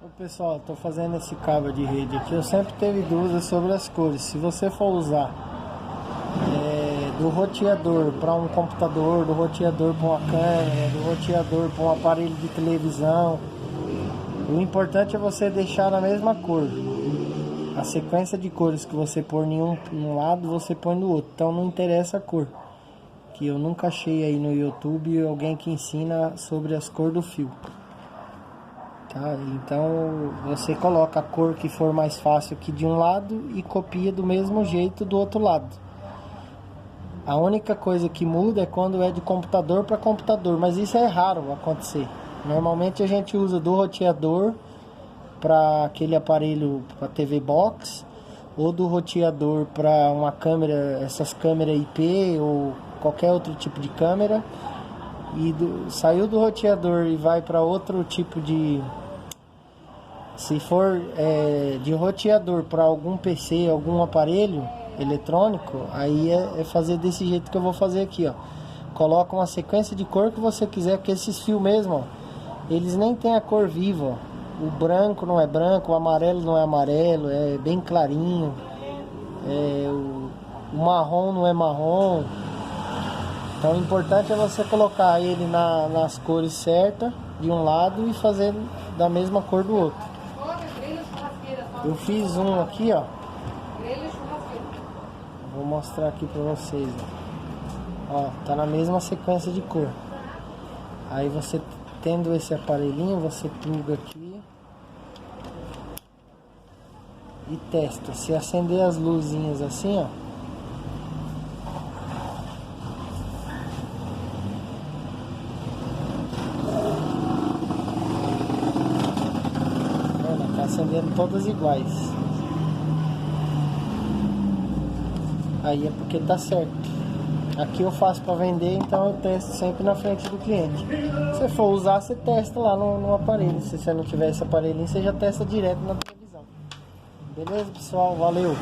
Ô pessoal, estou fazendo esse cabo de rede aqui. Eu sempre teve dúvidas sobre as cores. Se você for usar do roteador para um computador, do roteador para uma câmera, do roteador para um aparelho de televisão, o importante é você deixar na mesma cor. A sequência de cores que você pôr em um lado, você põe no outro. Então não interessa a cor. Que eu nunca achei aí no YouTube alguém que ensina sobre as cores do fio. Tá? Então você coloca a cor que for mais fácil aqui de um lado e copia do mesmo jeito do outro lado. A única coisa que muda é quando é de computador para computador, mas isso é raro acontecer. Normalmente a gente usa do roteador para aquele aparelho para TV Box, ou do roteador para uma câmera, essas câmeras IP ou qualquer outro tipo de câmera, e saiu do roteador e vai para outro tipo de... Se for de roteador para algum PC, algum aparelho eletrônico, aí é fazer desse jeito que eu vou fazer aqui, ó. Coloca uma sequência de cor que você quiser, que esses fios mesmo, ó, eles nem tem a cor viva, ó. O branco não é branco, o amarelo não é amarelo, é bem clarinho, o marrom não é marrom. Então o importante é você colocar ele nas cores certas de um lado e fazer da mesma cor do outro. Eu fiz um aqui, ó. Vou mostrar aqui pra vocês, ó, tá na mesma sequência de cor. Aí você tendo esse aparelhinho, você pluga aqui e testa. Se acender as luzinhas assim, ó, tá acendendo todas iguais. Aí é porque tá certo. Aqui eu faço para vender, então eu testo sempre na frente do cliente. Se você for usar, você testa lá no aparelho. Se você não tiver esse aparelhinho, você já testa direto na televisão. Beleza, pessoal? Valeu!